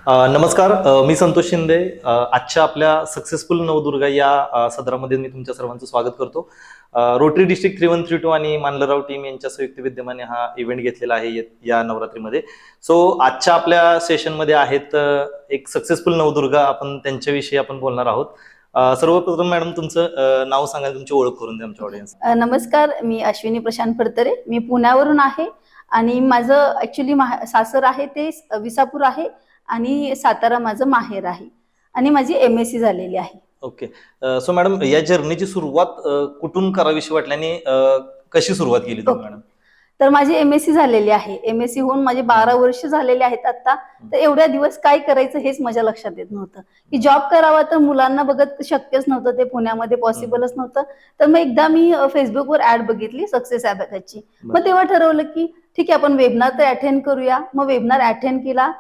नमस्कार. मी संतोष शिंदे. आजच्या आपल्या सक्सेसफुल नवदुर्गा या सदरामध्ये मी तुमच्या सर्वांचं स्वागत करतो. रोटरी डिस्ट्रिक्ट 3132 आणि मानलराव टीम यांच्या संयुक्त विद्यमाने हा इव्हेंट घेतलेला आहे या नवरात्रीमध्ये. सो आजच्या आपल्या सेशनमध्ये आहेत एक सक्सेसफुल नवदुर्गा, आपण त्यांच्याविषयी आपण बोलणार आहोत. सर्वप्रथम मॅडम तुमचं नाव सांगा, तुमची ओळख करून द्या आमच्या ऑडियन्स. नमस्कार, मी अश्विनी प्रशांत फडतरे. मी पुण्यावरून आहे आणि माझं ऍक्च्युली सासर आहे ते विसापूर आहे आणि सातारा माझं माहेर आहे आणि माझी MSc झालेली आहे. ओके. सो मॅडम, या जर्नीची सुरुवात कुठून करावीशी वाटली आणि कशी सुरुवात केली तुम्ही मॅडम? तर माझी MSc झालेली आहे. MSc होऊन माझे 12 वर्ष झालेले आहेत आता. तर एवढ्या दिवस काय करायचं हेच माझ्या लक्षात येत नव्हतं की जॉब करावा, तर मुलांना बघत शक्यच नव्हतं, ते पुण्यामध्ये पॉसिबलच नव्हतं. तर मग एकदा मी फेसबुकवर ऍड बघितली सक्सेस ॲबॅकसची. मग तेव्हा ठरवलं की ठीक आहे, आपण वेबिनार तर अटेंड करूया. मग वेबिनार अटेंड केला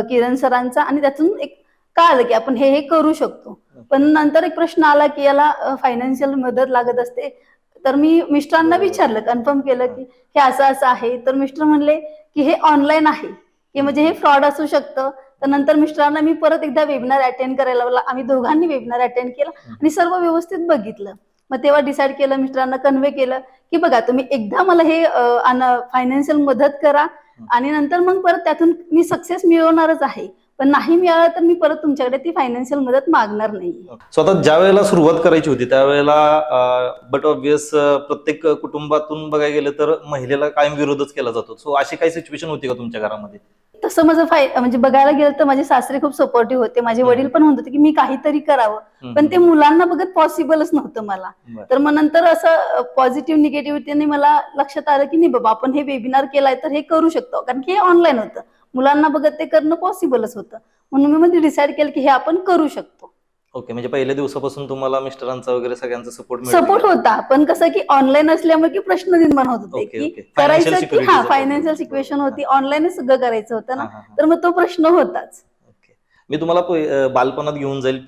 किरण सरांचा आणि त्यातून एक कळालं की आपण हे करू शकतो. पण नंतर एक प्रश्न आला की याला फायनान्शियल मदत लागत असते. तर मी मिस्टरांना विचारलं, कन्फर्म केलं की हे असं असं आहे. तर मिस्टर म्हणले की हे ऑनलाईन आहे, की म्हणजे हे फ्रॉड असू शकतं. तर नंतर मिस्टरांना मी परत एकदा वेबिनार अटेंड करायला लावला. आम्ही दोघांनी वेबिनार अटेंड केला आणि सर्व व्यवस्थित बघितलं. मग तेव्हा डिसाईड केलं, मिस्टरांना कन्व्हे केलं की बघा, तुम्ही एकदा मला हे फायनान्शियल मदत करा आणि नंतर मग परत त्यातून मी सक्सेस मिळवणारच आहे. पण नाही मिळालं तर मी परत तुमच्याकडे ती फायनान्शियल मदत मागणार नाही. सो आता ज्या वेळेला सुरुवात करायची होती त्यावेळेला बट ऑब्विस प्रत्येक कुटुंबातून बघायला गेलं तर महिलेला कायम विरोधच केला जातो. सो अशी काही सिच्युएशन होती का तुमच्या घरामध्ये? तसं माझं म्हणजे बघायला गेलं तर माझे सासरे खूप सपोर्टिव्ह होते. माझे वडील पण म्हणत होते की मी काहीतरी करावं, पण ते मुलांना बघत पॉसिबलच नव्हतं मला. तर मग नंतर असं पॉझिटिव्ह निगेटिव्हिटीने मला लक्षात आलं की नाही बाबा, आपण हे वेबिनार केलाय तर हे करू शकतो, कारण की हे ऑनलाईन होतं, मुलांना बघत ते करणं पॉसिबलच होतं. म्हणून मी मध्ये डिसाईड केलं की हे आपण करू शकतो. ओके, म्हणजे पहिल्या दिवसापासून तुम्हाला मिस्टरांचा वगैरे सगळ्यांचा सपोर्ट होता, पण कसं की ऑनलाईन असल्यामुळे की प्रश्न निर्माण होत होते की करायचं की फायनान्शियल सिच्युएशन होती, ऑनलाईनच सगळं करायचं होतं ना. तर मग तो प्रश्न होताच. मी तुम्हाला बालपणात घेऊन जाईल.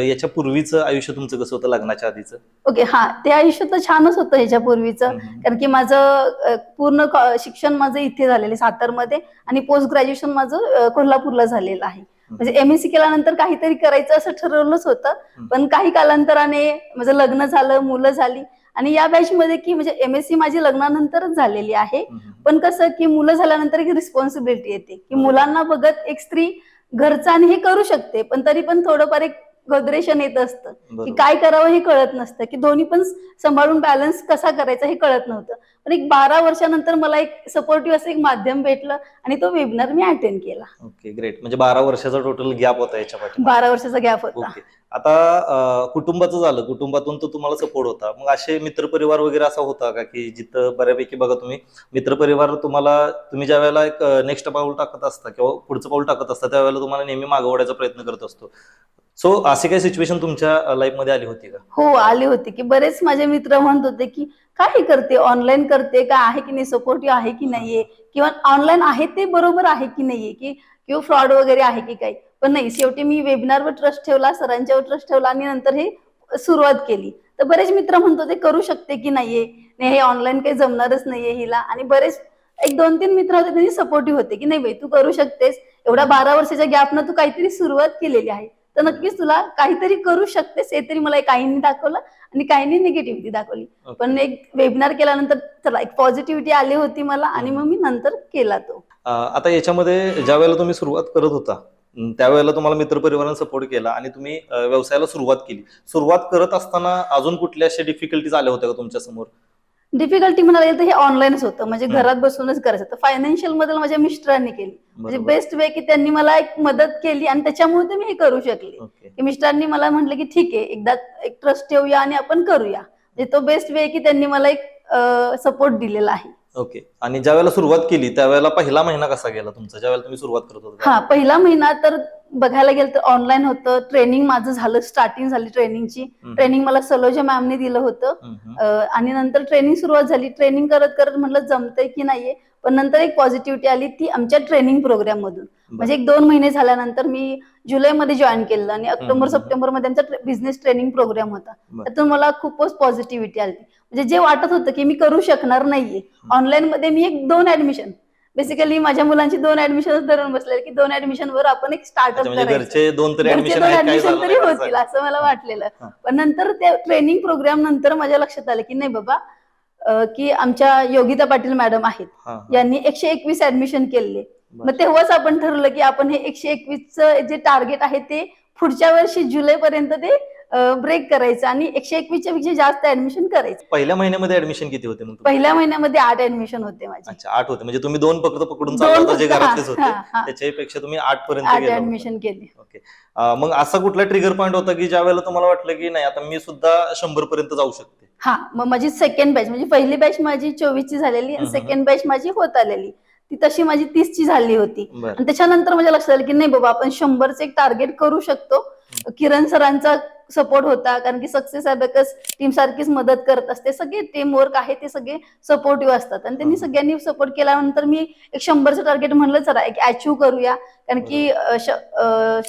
याच्या पूर्वीचं आयुष्य तुमचं कसं होतं, लग्नाच्या आधीचं? ओके, हा, ते आयुष्य तर छानच होतं ह्याच्या पूर्वीचं. कारण की माझं पूर्ण शिक्षण माझं इथे झालेलं सातारमध्ये आणि पोस्ट ग्रॅज्युएशन माझं कोल्हापूरला झालेलं आहे. म्हणजे MSc केल्यानंतर काहीतरी करायचं असं ठरवलंच होतं. पण काही कालांतराने माझं लग्न झालं, मुलं झाली आणि या बॅच मध्ये की म्हणजे MSc माझी लग्नानंतरच झालेली आहे. पण कसं की मुलं झाल्यानंतर एक रिस्पॉन्सिबिलिटी येते की मुलांना बघत एक स्त्री घरचं आणि हे करू शकते, पण तरी पण थोडंफार एक गदरेशन येत असतं की काय करावं हे कळत नसतं, की दोन्ही पण सांभाळून बॅलन्स कसा करायचा हे कळत नव्हतं. पण एक 12 वर्षानंतर मला एक सपोर्टिव्ह असं एक माध्यम भेटलं आणि तो वेबिनार मी अटेंड केला. Okay, great. म्हणजे 12 वर्षाचा टोटल गॅप होता याच्या पाठी. 12 वर्षाचा गॅप होता. आता कुटुंबाचं झालं, कुटुंबातून तर तुम्हाला सपोर्ट होता. मग असे मित्रपरिवार वगैरे असा होता का की जिथं बऱ्यापैकी बघा, तुम्ही मित्रपरिवार तुम्ही ज्या वेळेला एक नेक्स्ट पाऊल टाकत असता किंवा पुढचं पाऊल टाकत असता त्यावेळेला तुम्हाला नेहमी मागे ओढायचा प्रयत्न करत असतो. सो अशी काही सिच्युएशन तुमच्या लाईफ मध्ये आली होती का? हो, आली होती की बरेच माझे मित्र म्हणत होते की काय करते, ऑनलाईन करते का, आहे की नाही, सपोर्टिव्ह आहे की नाहीये, किंवा ऑनलाईन आहे ते बरोबर आहे की नाहीये, की किंवा फ्रॉड वगैरे आहे की काही. पण नाही, शेवटी मी वेबिनारवर ट्रस्ट ठेवला, सरांच्यावर ट्रस्ट ठेवला आणि नंतर हे सुरुवात केली. तर बरेच मित्र म्हणत होते करू शकते की नाहीये, नाही हे ऑनलाईन काही जमणारच नाहीये हिला. आणि बरेच एक 2-3 मित्र होते, त्यांनी सपोर्टिव्ह होते की नाही बाई, तू करू शकतेस, एवढ्या 12 वर्षाच्या गॅपनं तू काहीतरी सुरुवात केलेली आहे, तर नक्कीच तुला काहीतरी करू शकतेस. हे तरी मला काहींनी दाखवलं आणि काहींनी निगेटिव्हिटी दाखवली. पण एक वेबिनार केल्यानंतर चला एक पॉझिटिव्हिटी आली होती मला आणि मग मी नंतर केला तो. आता याच्यामध्ये ज्या वेळेला तुम्ही सुरुवात करत होता त्यावेळेला तुम्हाला मित्रपरिवाराने सपोर्ट केला आणि तुम्ही व्यवसायाला सुरुवात केली. सुरुवात करत असताना अजून कुठल्या अशा डिफिकल्टीज आल्या होत्या का तुमच्या समोर? डिफिकल्टी म्हणायला गेलं तर हे ऑनलाईनच होतं, म्हणजे घरात बसूनच करायचं होतं. फायनान्शियल मदत माझ्या मिस्टरांनी केली, म्हणजे बेस्ट वे की त्यांनी मला एक मदत केली आणि त्याच्यामुळे ते मी हे करू शकले. की मिस्टरांनी मला म्हटलं की ठीक आहे, एकदा एक ट्रस्ट ठेवूया आणि आपण करूया. म्हणजे तो बेस्ट वे की त्यांनी मला एक सपोर्ट दिलेला आहे. ओके. आणि ज्या वेळेला सुरुवात केली त्यावेळेला पहिला महिना कसा गेला तुमचा, ज्या वेळेला तुम्ही सुरुवात करत होता? हा, पहिला महिना तर बघायला गेलं तर ऑनलाईन होतं. ट्रेनिंग माझं झालं, स्टार्टिंग झाली ट्रेनिंगची. ट्रेनिंग मला सलोजा मॅमने दिलं होतं आणि नंतर ट्रेनिंग सुरुवात झाली. ट्रेनिंग करत करत म्हटलं जमतंय की नाहीये, पण नंतर एक पॉझिटिव्हिटी आली ती आमच्या ट्रेनिंग प्रोग्राम मधून. म्हणजे एक 2 महिने झाल्यानंतर मी जुलैमध्ये जॉईन केलं आणि ऑक्टोबर-सप्टेंबर मध्ये आमचा बिझनेस ट्रेनिंग प्रोग्राम होता. त्यातून मला खूपच पॉझिटिव्हिटी आली. म्हणजे जे वाटत होतं की मी करू शकणार नाहीये, ऑनलाईन मध्ये मी 1-2 ऍडमिशन बेसिकली माझ्या मुलांची 2 ऍडमिशन धरून बसले की 2 ऍडमिशन वर आपण एक स्टार्टअप म्हणजे करायचं. घरचे 2 तरी घरचे ऍडमिशन 2 आहेत, काही ऍडमिशन झालं तरी नाही होतील असं मला हा. वाटलेलं. हा. पण नंतर ते ट्रेनिंग प्रोग्राम नंतर माझ्या लक्षात आलं की नाही बाबा, की आमच्या योगिता पाटील मॅडम आहेत, हा, हा. यांनी 121 ऍडमिशन केले. बरं. मग तेव्हाच आपण ठरवलं की आपण हे 121चं जे टार्गेट आहे ते पुढच्या वर्षी जुलैपर्यंत ते ब्रेक करायचं आणि 121च्या पेक्षा जास्त ऍडमिशन करायचं. पहिल्या महिन्यामध्ये ऍडमिशन किती होते मग तुमचे? पहिल्या महिन्यामध्ये 8 ऍडमिशन होते माझे. अच्छा, 8 होते. म्हणजे तुम्ही 2 फक्त पकडून 2 चालला होता, जे फक्त, घरातलेच होते हा, हा. त्याच्यापेक्षा तुम्ही 8 पर्यंत 8 गेला होता. ऍडमिशन केले. ओके. मग असा कुठला ट्रिगर पॉईंट होता की ज्या वेळेला तुम्हाला वाटलं की नाही आता मी सुद्धा 100 पर्यंत जाऊ शकते? हा, मग माझी सेकंड बॅच म्हणजे पहिली बॅच माझी 24ची झालेली आणि सेकंड बॅच माझी होत आलेली ती तशी माझी 30ची झाली होती. बरं. आणि त्याच्यानंतर माझ्या लक्षात आलं की नाही बाबा आपण 100चं एक टार्गेट करू शकतो. किरण सरांचा सपोर्ट होता, कारण की सक्सेस अबॅकस टीम सारखीच मदत करत असते. सगळे टीम वर्क आहे ते सगळे सपोर्टिव्ह असतात आणि त्यांनी सगळ्यांनी सपोर्ट केल्यानंतर मी एक 100चं टार्गेट म्हणलं चला एक अचीव्ह करूया, कारण की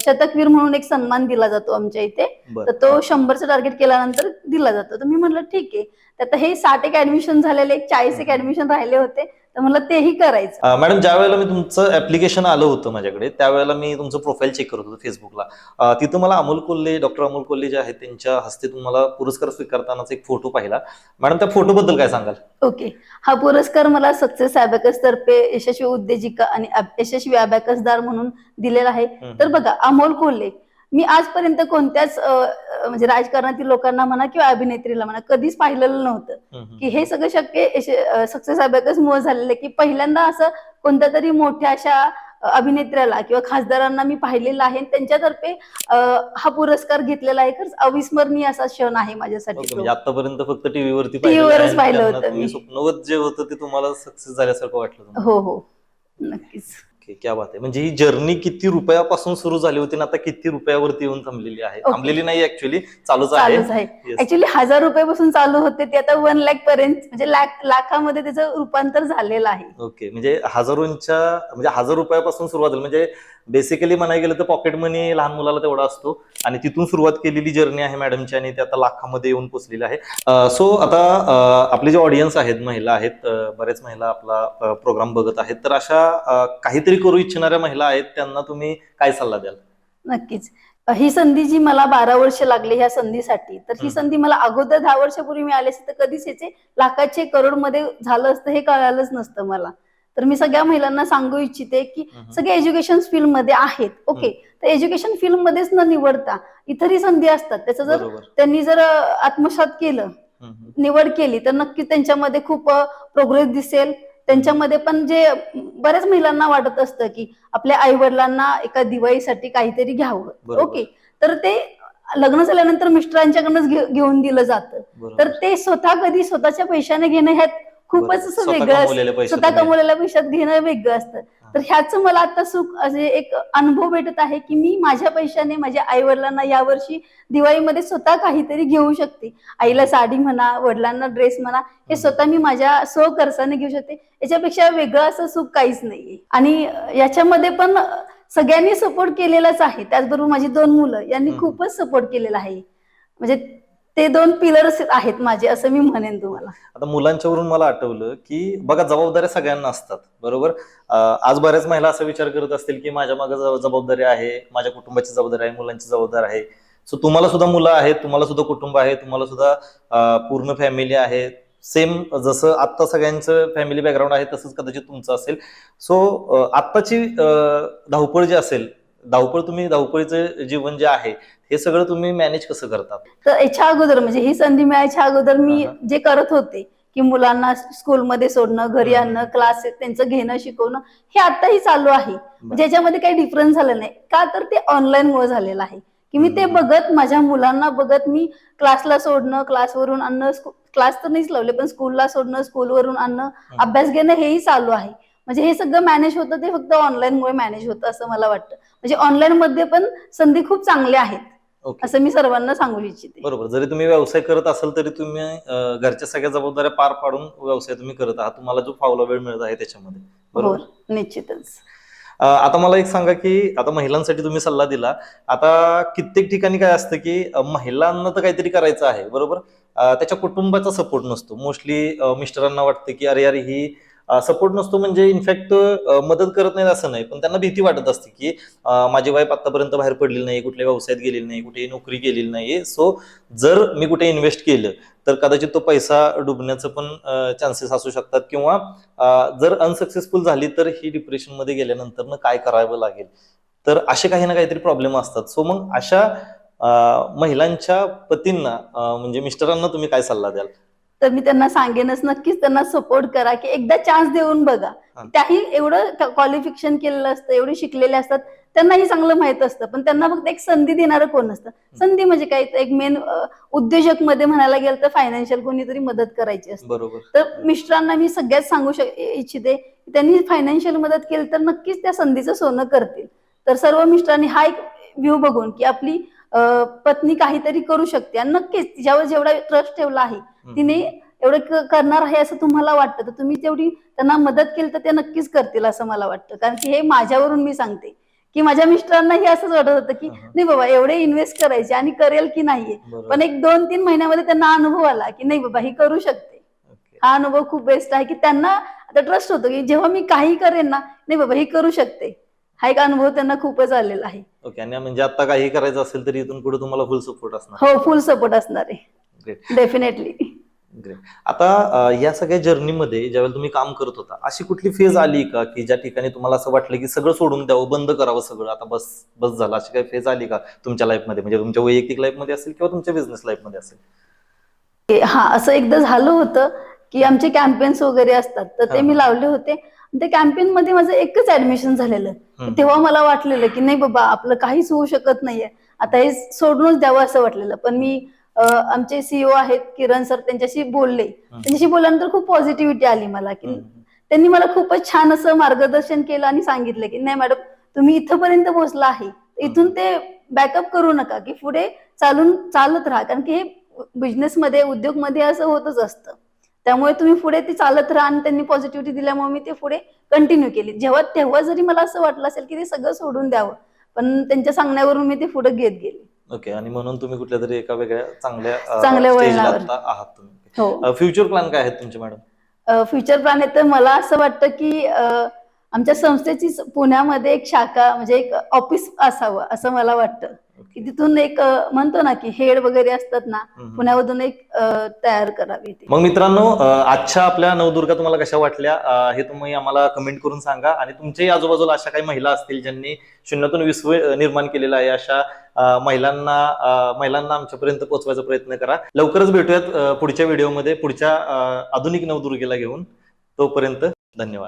शतकवीर म्हणून एक सन्मान दिला जातो आमच्या इथे. बरं. तर तो 100चं टार्गेट केल्यानंतर दिला जातो. तर मी म्हणलं ठीक आहे, तर हे 60 ऍडमिशन झालेले, 40 ऍडमिशन राहिले होते, तर मला तेही करायचं. मॅडम, ज्या वेळेला मी तुमचं ऍप्लिकेशन आलं होतं माझ्याकडे त्यावेळेला मी तुमचं प्रोफाईल चेक करत होतो फेसबुकला. तिथं मला अमोल कोल्हे, डॉक्टर अमोल कोल्हे जे आहेत त्यांच्या हस्ते तुम्हाला पुरस्कार स्वीकारतानाचा एक फोटो पाहिला. मॅडम, त्या फोटो बद्दल काय सांगाल? ओके, हा पुरस्कार मला सक्सेस अबॅकस तर्फे यशस्वी उद्योजिका आणि यशस्वी अबॅकसदार म्हणून दिलेला आहे. तर बघा, अमोल कोल्हे मी आजपर्यंत कोणत्याच म्हणजे राजकारणातील लोकांना म्हणा किंवा अभिनेत्रीला म्हणा कधीच पाहिलेलं नव्हतं की हे सगळं शक्य सक्सेस अबॅकस मुळे झालेलं आहे. की पहिल्यांदा असं कोणत्या तरी मोठ्या अशा अभिनेत्र्याला किंवा खासदारांना मी पाहिलेलं आहे, त्यांच्यातर्फे हा पुरस्कार घेतलेला आहे. खरंच अविस्मरणीय असा क्षण आहे माझ्यासाठी. म्हणजे आतापर्यंत फक्त टीव्हीवरती टीव्हीवरच पाहिलं होतं मी. स्वप्नवत जे होतं ते तुम्हाला सक्सेस झाल्यासारखं वाटलं? हो हो, नक्कीच. क्या बात आहे. म्हणजे ही जर्नी किती रुपयापासून सुरू झाली होती आणि आता किती रुपयावरती येऊन थांबलेली आहे? थांबलेली नाही, ऍक्च्युअली चालूच आहे. ऍक्च्युअली 1000 रुपयापासून चालू होते ते आता 1 लाख पर्यंत, म्हणजे लाखामध्ये त्याचं रूपांतर झालेलं आहे. ओके, म्हणजे म्हणजे 1000 रुपयापासून सुरुवात झाली. म्हणजे बेसिकली म्हणायला गेलं तर पॉकेट मनी लहान मुलाला तेवढा असतो आणि तिथून सुरुवात केलेली जर्नी आहे मॅडमची आणि ते आता लाखामध्ये येऊन पोहोचलेली आहे. सो आता आपले जे ऑडियन्स आहेत, महिला आहेत, बरेच महिला आपला प्रोग्राम बघत आहेत, तर अशा काहीतरी करू इच्छिणाऱ्या महिला आहेत, त्यांना तुम्ही काय सल्ला द्याल? नक्कीच, ही संधी जी मला 12 वर्ष लागली ह्या संधीसाठी, तर ही संधी मला अगोदर 10 वर्षापूर्वी मिळाली असती तर कधीच याचे लाखाचे करोडमध्ये झालं असतं हे कळालंच नसतं मला. तर मी सगळ्या महिलांना सांगू इच्छिते की सगळे एज्युकेशन फील्ड मध्ये आहेत, ओके, तर एज्युकेशन फील्ड मध्येच न निवडता इतरही संधी असतात. त्याचं जर त्यांनी जर आत्मसात केलं, निवड केली, तर नक्की त्यांच्यामध्ये खूप प्रोग्रेस दिसेल. त्यांच्यामध्ये पण जे बऱ्याच महिलांना वाटत असतं की आपल्या आई वडिलांना एका दिवाळीसाठी काहीतरी घ्यावं, ओके, तर ते लग्न झाल्यानंतर मिस्टरांच्याकडूनच घेऊन दिलं जातं. तर ते स्वतः कधी स्वतःच्या पैशाने घेणं ह्यात खूपच असं वेगळं असतं. स्वतः कमवलेल्या पैशात घेणं वेगळं असतं. तर ह्याचं मला आता सुख असे एक अनुभव भेटत आहे की मी माझ्या पैशाने माझ्या आई वडिलांना यावर्षी दिवाळीमध्ये स्वतः काहीतरी घेऊ शकते. आईला साडी म्हणा, वडिलांना ड्रेस म्हणा, हे स्वतः मी माझ्या स्वखर्चाने घेऊ शकते. याच्यापेक्षा वेगळं असं सुख काहीच नाहीये. आणि याच्यामध्ये पण सगळ्यांनी सपोर्ट केलेलाच आहे. त्याचबरोबर माझी 2 मुलं यांनी खूपच सपोर्ट केलेला आहे. म्हणजे ते 2 पिलर्स आहेत माझे, असं मी म्हणेन तुम्हाला. आता मुलांच्यावरून मला आठवलं की बघा, जबाबदाऱ्या सगळ्यांना असतात, बरोबर. आज बऱ्याच महिला असा विचार करत असतील की माझ्या मागे जबाबदारी आहे, माझ्या कुटुंबाची जबाबदारी आहे, मुलांची जबाबदारी आहे. सो तुम्हाला सुद्धा मुलं आहेत, तुम्हाला सुद्धा कुटुंब आहे, तुम्हाला सुद्धा पूर्ण फॅमिली आहे. सेम जसं आता सगळ्यांचं फॅमिली बॅकग्राऊंड आहे तसंच कदाचित तुमचं असेल. सो आत्ताची धावपळ जी असेल, धावपळीचं जीवन जे आहे, हे सगळं तुम्ही मॅनेज कसं करतात? तर याच्या अगोदर म्हणजे ही संधी मिळायच्या अगोदर मी जे करत होते की मुलांना स्कूलमध्ये सोडणं, घरी आणणं, क्लास त्यांचं घेणं, शिकवणं, हे आताही चालू आहे. ज्याच्यामध्ये काही डिफरन्स झालं नाही का, तर ते ऑनलाईन मुळे झालेलं आहे की मी ते बघत, माझ्या मुलांना बघत मी क्लासला सोडणं, क्लासवरून आणणं, क्लास तर नाहीच लावले पण स्कूलला सोडणं, स्कूलवरून आणणं, अभ्यास घेणं, हेही चालू आहे. म्हणजे हे सगळं मॅनेज होतं ते फक्त ऑनलाईन मुळे मॅनेज होतं असं मला वाटतं. म्हणजे ऑनलाईन मध्ये पण संधी खूप चांगल्या आहेत असं मी सर्वांना सांगू इच्छिते. बरोबर. जरी तुम्ही व्यवसाय करत असाल तरी तुम्ही घरच्या सगळ्या जबाबदाऱ्या पार पाडून व्यवसाय तुम्ही करत आहात. तुम्हाला जो फावला वेळ मिळत आहे त्याच्यामध्ये. बरोबर, निश्चितच. आता मला एक सांगा की आता महिलांसाठी तुम्ही सल्ला दिला, आता कित्येक ठिकाणी काय असतं की महिलांना तर काहीतरी करायचं आहे, बरोबर, त्याच्या कुटुंबाचा सपोर्ट नसतो. मोस्टली मिस्टरांना वाटतं की अरे यार ही सपोर्ट नसतो म्हणजे इनफॅक्ट मदत करत नाही असं नाही, पण त्यांना भीती वाटत असते की माझी वाईफ आतापर्यंत बाहेर पडलेली नाही, कुठल्या व्यवसायात गेलेली नाही, कुठेही नोकरी केलेली नाहीये, सो जर मी कुठे इन्व्हेस्ट केलं तर कदाचित तो पैसा डुबण्याचं पण चान्सेस असू शकतात, किंवा जर अनसक्सेसफुल झाली तर ही डिप्रेशन मध्ये गेल्यानंतर काय करावं लागेल, तर असे काही ना काहीतरी प्रॉब्लेम असतात. सो मग अशा महिलांच्या पतींना म्हणजे मिस्टरांना तुम्ही काय सल्ला द्याल? तर मी त्यांना सांगेनच, नक्कीच त्यांना सपोर्ट करा, की एकदा चान्स देऊन बघा. हा. त्याही एवढं क्वालिफिकेशन केलेलं असतं, एवढे शिकलेले असतात, त्यांनाही चांगलं माहित असतं, पण त्यांना फक्त एक संधी देणारं कोण नसतं. संधी म्हणजे काय, एक मेन उद्योजक मध्ये म्हणायला गेलं तर फायनान्शियल कोणीतरी मदत करायची असते. बरोबर. तर मिस्टरांना मी सगळ्यात सांगू इच्छिते, की त्यांनी फायनान्शियल मदत केली तर नक्कीच त्या संधीचं सोनं करतील. तर सर्व मिस्टरांनी हा एक व्ह्यू बघून, की आपली पत्नी काहीतरी करू शकते आणि नक्कीच तिच्यावर जेवढा ट्रस्ट ठेवला आहे, तिने एवढं करणार आहे असं तुम्हाला वाटतं, तर तुम्ही तेवढी त्यांना मदत केली तर ते नक्कीच करतील असं मला वाटतं. कारण की हे माझ्यावरून मी सांगते, की माझ्या मिस्टरांनाही असंच वाटत होतं, की नाही बाबा एवढे इन्व्हेस्ट करायचे आणि करेल की नाहीये, पण एक 2-3 महिन्यामध्ये त्यांना अनुभव आला, की नाही बाबा ही करू शकते. हा अनुभव खूप बेस्ट आहे, की त्यांना आता ट्रस्ट होतो, की जेव्हा मी काही करेन ना, नाही बाबा ही करू शकते. हा एक अनुभव त्यांना खूपच आलेला आहे. ओके. आणि म्हणजे आता काही करायचं असेल तर इथून पुढे तुम्हाला फुल सपोर्ट असणार? हो, फुल सपोर्ट असणार आहे. ग्रेट. डेफिनेटली. ग्रेट. आता या सगळ्या जर्नीमध्ये ज्यावेळेला तुम्ही काम करत होता, अशी कुठली फेज आली का की ज्या ठिकाणी तुम्हाला असं वाटलं की सगळं सोडून द्यावं, बंद करावं सगळं, आता बस बस झालं, अशी काही फेज आली का तुमच्या लाईफमध्ये, म्हणजे तुमच्या वैयक्तिक लाईफमध्ये असेल किंवा तुमच्या बिझनेस लाईफमध्ये असेल? हा, असं एकदा झालं होतं, की आमचे कॅम्पेन्स वगैरे असतात, तर ते मी लावले होते. ते कॅम्पेन मध्ये माझं एकच ऍडमिशन झालेलं. तेव्हा मला वाटलेलं की नाही बाबा आपलं काहीच होऊ शकत नाहीये, आता हे सोडूनच द्यावं असं वाटलेलं. पण मी आमचे सीईओ आहेत किरण सर, त्यांच्याशी बोलले. त्यांच्याशी बोलल्यानंतर खूप पॉझिटिव्हिटी आली मला, की त्यांनी मला खूपच छान असं मार्गदर्शन केलं आणि सांगितलं की नाही मॅडम, तुम्ही इथपर्यंत पोहोचला आहे, इथून ते बॅकअप करू नका, की पुढे चालत राहा. कारण की हे बिझनेसमध्ये, उद्योगमध्ये असं होतच असतं. त्यामुळे तुम्ही पुढे ते चालत राहा. आणि त्यांनी पॉझिटिव्हिटी दिल्यामुळे मी ते पुढे कंटिन्यू केली. तेव्हा जरी मला असं वाटलं असेल की ते सगळं सोडून द्यावं, पण त्यांच्या सांगण्यावरून मी ते पुढे घेत गेले. ओके. आणि म्हणून तुम्ही कुठल्या तरी एका वेगळ्या चांगल्या वळणावर स्टेजला आहात तुम्ही. हो. फ्युचर प्लॅन काय आहेत तुमचे मॅडम? फ्युचर प्लॅन आहे तर मला असं वाटतं की आमच्या संस्थेची पुण्यामध्ये एक शाखा, म्हणजे एक ऑफिस असावं असं मला वाटतं, की तिथून एक म्हणतो ना की हेड वगैरे असतात ना, पुण्यामधून एक तयार करावी. मग मित्रांनो, आजच्या आपल्या नवदुर्गा तुम्हाला कशा वाटल्या हे तुम्ही आम्हाला कमेंट करून सांगा. आणि तुमच्याही आजूबाजूला अशा काही महिला असतील ज्यांनी शून्यातून विश्व निर्माण केलेलं आहे, अशा महिलांना आमच्यापर्यंत पोहोचवायचा प्रयत्न करा. लवकरच भेटूयात पुढच्या व्हिडिओमध्ये, पुढच्या आधुनिक नवदुर्गेला घेऊन. तोपर्यंत धन्यवाद.